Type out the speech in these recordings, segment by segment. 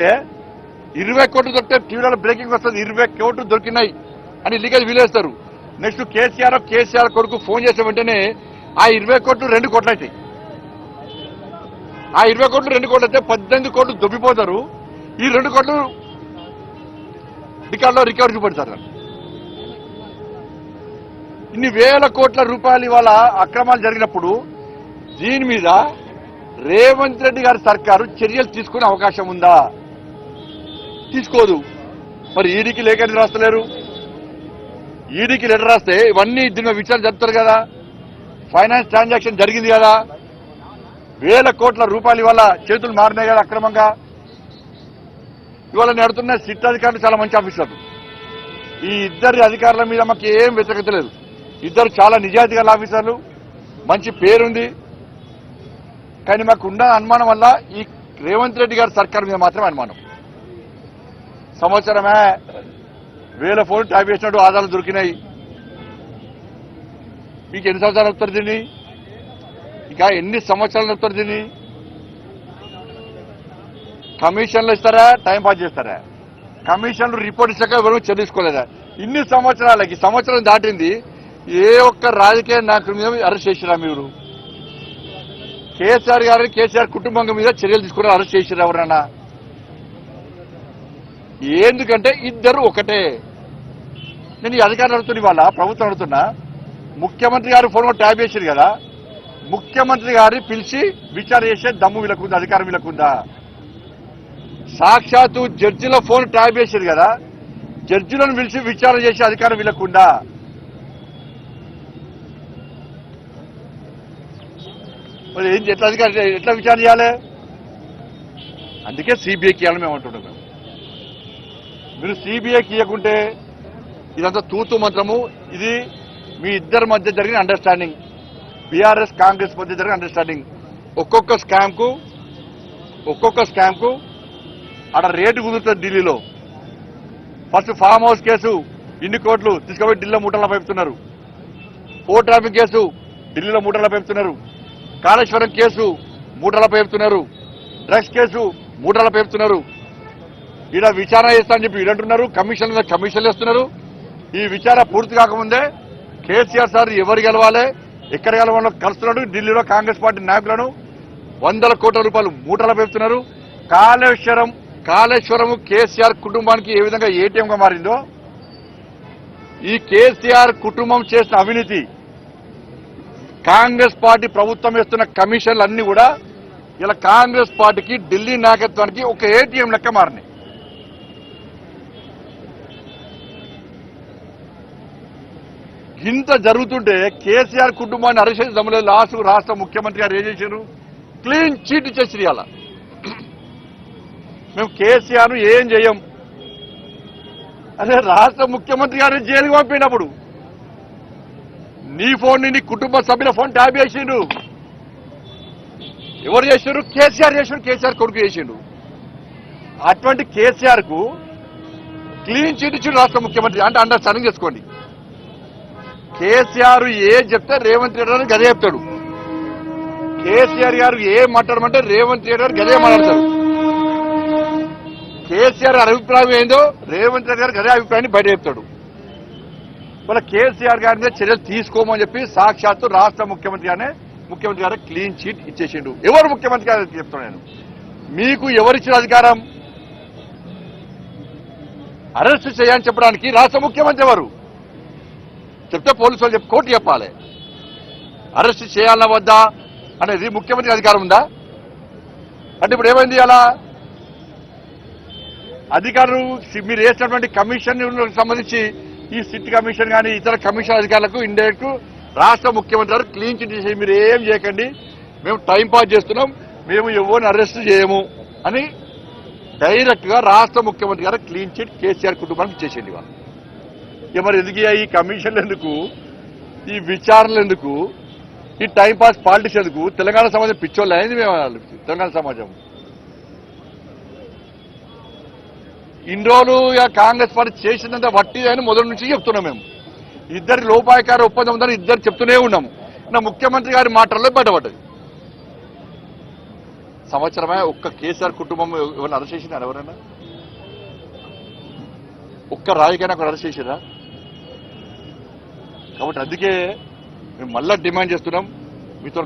20 కోట్లు దొరికితే టీవీలో బ్రేకింగ్ వస్తుంది, 20 కోట్లు దొరికినాయి అని లీగల్ వీలేస్తారు. నెక్స్ట్ కేసీఆర్ కొడుకు ఫోన్ చేసే వెంటనే ఆ 20 కోట్లు 2 కోట్లు అవుతాయి. ఆ 20 కోట్లు 2 కోట్లు అయితే 18 కోట్లు దొబ్బిపోతారు. ఈ 2 కోట్లు రికార్డులో రికవర్ చూపెడతారు. ఇన్ని వేల కోట్ల రూపాయలు ఇవాళ అక్రమాలు జరిగినప్పుడు దీని మీద రేవంత్ రెడ్డి గారి సర్కారు చర్యలు తీసుకునే అవకాశం ఉందా? తీసుకోదు. మరి ఈడీకి లేఖ రాస్తలేరు. ఈడీకి లెటర్ రాస్తే ఇవన్నీ దీని విచారణ జరుపుతారు కదా. ఫైనాన్స్ ట్రాన్సాక్షన్ జరిగింది కదా, వేల కోట్ల రూపాయలు ఇవాళ చేతులు మారినాయి కదా అక్రమంగా. ఇవాళ నడుతున్న సిట్ అధికారులు చాలా మంచి ఆఫీసర్లు. ఈ ఇద్దరి అధికారుల మీద మాకు ఏం వ్యతిరేకత లేదు. ఇద్దరు చాలా నిజాయితీ గల ఆఫీసర్లు, మంచి పేరుంది. కానీ మాకు ఉన్న అనుమానం వల్ల ఈ రేవంత్ రెడ్డి గారి సర్కార్ మీద మాత్రమే అనుమానం. సంవత్సరమే 1000 ఫోన్లు ట్యాప్ చేసినట్టు ఆధారాలు దొరికినాయి. మీకు ఎన్ని సంవత్సరాలు వస్తారు దీన్ని? ఇక ఎన్ని సంవత్సరాలు వస్తారు దీన్ని? కమిషన్లు ఇస్తారా, టైం పాస్ చేస్తారా? కమిషన్లు రిపోర్ట్ ఇచ్చాక ఎవరు చెల్లించుకోలేదా? ఇన్ని సంవత్సరాలకి సంవత్సరం దాటింది, ఏ ఒక్క రాజకీయ నాయకుడి మీద అరెస్ట్ చేసిరా మీరు? కేసీఆర్ గారిని, కేసీఆర్ కుటుంబం మీద చర్యలు తీసుకుని అరెస్ట్ చేసిరా ఎవరన్నా? ఎందుకంటే ఇద్దరు ఒకటే. నేను ఈ అధికారులు అడుగుతున్నా, ఇవాళ ప్రభుత్వం అడుగుతున్నా, ముఖ్యమంత్రి గారు ఫోన్ ట్యాప్ చేశారు కదా, ముఖ్యమంత్రి గారిని పిలిచి విచారణ చేసే దమ్ము వీళ్ళకుందా, అధికారం వీళ్ళకుందా? సాక్షాత్తు జడ్జిల ఫోన్ ట్యాప్ చేశారు కదా, జడ్జిలను పిలిచి విచారణ చేసే అధికారం వీళ్ళకుందా? మరి ఎట్లా విచారణ చేయాలి? అందుకే సిబిఐకి ఇవ్వాలని మేము అంటున్నాం. మీరు సిబిఐకి ఇవ్వకుంటే ఇదంతా తూతు మంత్రము. ఇది మీ ఇద్దరి మధ్య జరిగిన అండర్స్టాండింగ్, బీఆర్ఎస్ కాంగ్రెస్ మధ్య జరిగిన అండర్స్టాండింగ్. ఒక్కొక్క స్కామ్ కు అక్కడ రేటు కుదురుతుంది ఢిల్లీలో. ఫస్ట్ ఫామ్ హౌస్ కేసు ఇన్ని కోట్లు తీసుకుపోయి ఢిల్లీలో మూటల్లో పెడుతున్నారు. పోర్ట్ ట్రాఫిక్ కేసు ఢిల్లీలో మూటల్లో పెడుతున్నారు. కాళేశ్వరం కేసు మూటల పేరుతున్నారు. డ్రగ్స్ కేసు మూటల పేరుతున్నారు. ఈడ విచారణ చేస్తానని చెప్పి ఈడంటున్నారు. కమిషన్లు వేస్తున్నారు. ఈ విచారణ పూర్తి కాకముందే కేసీఆర్ సార్ ఎవరు గెలవాలి, ఎక్కడ గెలవాలో కలుస్తున్నాడు. ఢిల్లీలో కాంగ్రెస్ పార్టీ నాయకులను 100 కోట్ల రూపాయలు మూటల పేరుతున్నారు. కాళేశ్వరం కేసీఆర్ కుటుంబానికి ఏ విధంగా ఏటీఎంగా మారిందో, ఈ కేసీఆర్ కుటుంబం చేసిన అవినీతి, కాంగ్రెస్ పార్టీ ప్రభుత్వం వేస్తున్న కమిషన్లు అన్ని కూడా ఇలా కాంగ్రెస్ పార్టీకి, ఢిల్లీ నాయకత్వానికి ఒక ఏటీఎం లెక్క మారినాయి. ఇంత జరుగుతుంటే కేసీఆర్ కుటుంబాన్ని అరెస్ట్ చేసి దమ్ములేదు. లాస్ట్ రాష్ట్ర ముఖ్యమంత్రి గారు ఏం చేశారు? క్లీన్ చీట్ ఇచ్చేసి ఇవాళ మేము కేసీఆర్ ఏం చేయం. అదే రాష్ట్ర ముఖ్యమంత్రి గారు జైలుకి పంపినప్పుడు నీ ఫోన్ నీ కుటుంబ సభ్యుల ఫోన్ ట్యాప్ చేసిండు. ఎవరు చేశారు? కేసీఆర్ చేసిండు. కేసీఆర్ కొడుకు చేసిండు. అటువంటి కేసీఆర్ కు క్లీన్ చీట్ ఇచ్చిండు రాష్ట్ర ముఖ్యమంత్రి. అంటే అండర్స్టాండింగ్ చేసుకోండి. కేసీఆర్ ఏం చెప్తే రేవంత్ రెడ్డి గారు గదే చెప్తాడు. కేసీఆర్ గారు ఏం మాట్లాడమంటే రేవంత్ రెడ్డి గారు గదే మాట్లాడతారు. కేసీఆర్ గారి అభిప్రాయం ఏందో రేవంత్ రెడ్డి గారు గదే అభిప్రాయాన్ని బయట చెప్తాడు. వాళ్ళ కేసీఆర్ గారి మీద చర్యలు తీసుకోమని చెప్పి సాక్షాత్తు రాష్ట్ర ముఖ్యమంత్రి గారు క్లీన్ చీట్ ఇచ్చేసిండు. ఎవరు ముఖ్యమంత్రి గారు చెప్తున్నాను, మీకు ఎవరిచ్చిన అధికారం అరెస్ట్ చేయాలని చెప్పడానికి? రాష్ట్ర ముఖ్యమంత్రి ఎవరు చెప్తే పోలీసు వాళ్ళు కోర్టు చెప్పాలి. అరెస్ట్ చేయాలన్నా వద్దా అనేది ముఖ్యమంత్రి అధికారం ఉందా? అంటే ఇప్పుడు ఏమైంది? అలా అధికారులు మీరు వేసినటువంటి కమిషన్ సంబంధించి ఈ సిట్ కమిషన్ కానీ ఇతర కమిషన్ అధికారులకు ఇండైరెక్ట్ రాష్ట్ర ముఖ్యమంత్రి గారు క్లీన్ చిట్ చేసి మీరు ఏం చేయకండి, మేము టైం పాస్ చేస్తున్నాం, మేము ఎవరిని అరెస్ట్ చేయము అని డైరెక్ట్ గా రాష్ట్ర ముఖ్యమంత్రి గారు క్లీన్ చిట్ కేసీఆర్ కుటుంబానికి ఇచ్చేసేయండి. వాళ్ళు మరి ఎందుకు ఈ కమిషన్లు ఎందుకు, ఈ విచారణలు ఎందుకు, ఈ టైం పాస్ పాలిటిక్స్ ఎందుకు? తెలంగాణ సమాజం పిచ్చోళ్ళు అయింది. మేము తెలంగాణ సమాజం ఇన్ని రోజులు కాంగ్రెస్ పార్టీ చేసినంత వట్టి అని మొదటి నుంచి చెప్తున్నాం. మేము ఇద్దరి లోపాయకార ఒప్పందం ఉందని ఇద్దరు చెప్తూనే ఉన్నాము. నా ముఖ్యమంత్రి గారి మాటల్లో బయటపడ్డది. సంవత్సరమే ఒక్క కేసీఆర్ కుటుంబం ఎవరిని అరెస్ట్ చేసినారు? ఎవరైనా ఒక్క రాజకీయాన్ని అక్కడ అరెస్ట్ చేసిరా? కాబట్టి అందుకే మేము మళ్ళా డిమాండ్ చేస్తున్నాం, మీతో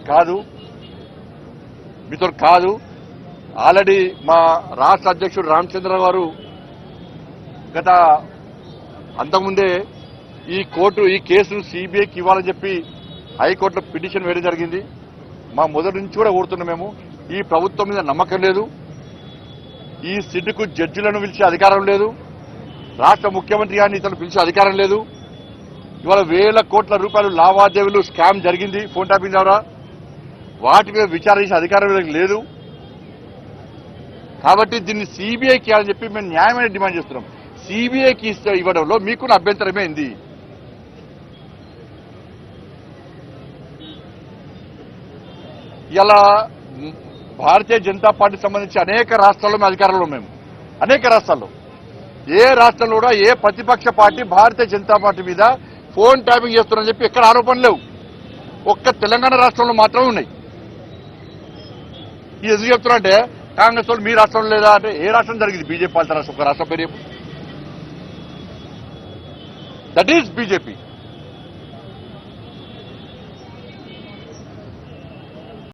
కాదు. ఆల్రెడీ మా రాష్ట్ర అధ్యక్షుడు రామచంద్ర గారు గత అంతకుముందే ఈ కేసును సిబిఐకి ఇవ్వాలని చెప్పి హైకోర్టులో పిటిషన్ వేయడం జరిగింది. మా మొదటి నుంచి కూడా కోరుతున్నాం, మేము ఈ ప్రభుత్వం మీద నమ్మకం లేదు, ఈ సిడ్కు జడ్జిలను పిలిచే అధికారం లేదు, రాష్ట్ర ముఖ్యమంత్రి గారిని ఇతను పిలిచే అధికారం లేదు. ఇవాళ వేల కోట్ల రూపాయలు లావాదేవీలు స్కామ్ జరిగింది ఫోన్ ట్యాపింగ్ ద్వారా, వాటి మీద విచారించే అధికారం లేదు. కాబట్టి దీన్ని సిబిఐకి ఇవ్వాలని చెప్పి మేము న్యాయమైన డిమాండ్ చేస్తున్నాం. సిబిఐకి ఇవ్వడంలో మీకున్న అభ్యంతరమేంది? ఇలా భారతీయ జనతా పార్టీ సంబంధించి అనేక రాష్ట్రాల్లో మేము అధికారంలో మేము అనేక రాష్ట్రాల్లో ఏ రాష్ట్రంలో కూడా ఏ ప్రతిపక్ష పార్టీ భారతీయ జనతా పార్టీ మీద ఫోన్ ట్యాపింగ్ చేస్తున్నారని చెప్పి ఎక్కడ ఆరోపణలు లేవు. ఒక్క తెలంగాణ రాష్ట్రంలో మాత్రమే ఉన్నాయి. ఇది ఎందుకు చెప్తున్నా అంటే కాంగ్రెస్ వాళ్ళు మీ రాష్ట్రంలో లేదా అంటే ఏ రాష్ట్రం జరిగింది? బీజేపీ పాలిత రాష్ట్రం, ఒక రాష్ట్రం పేరు దట్ ఈజ్ బీజేపీ.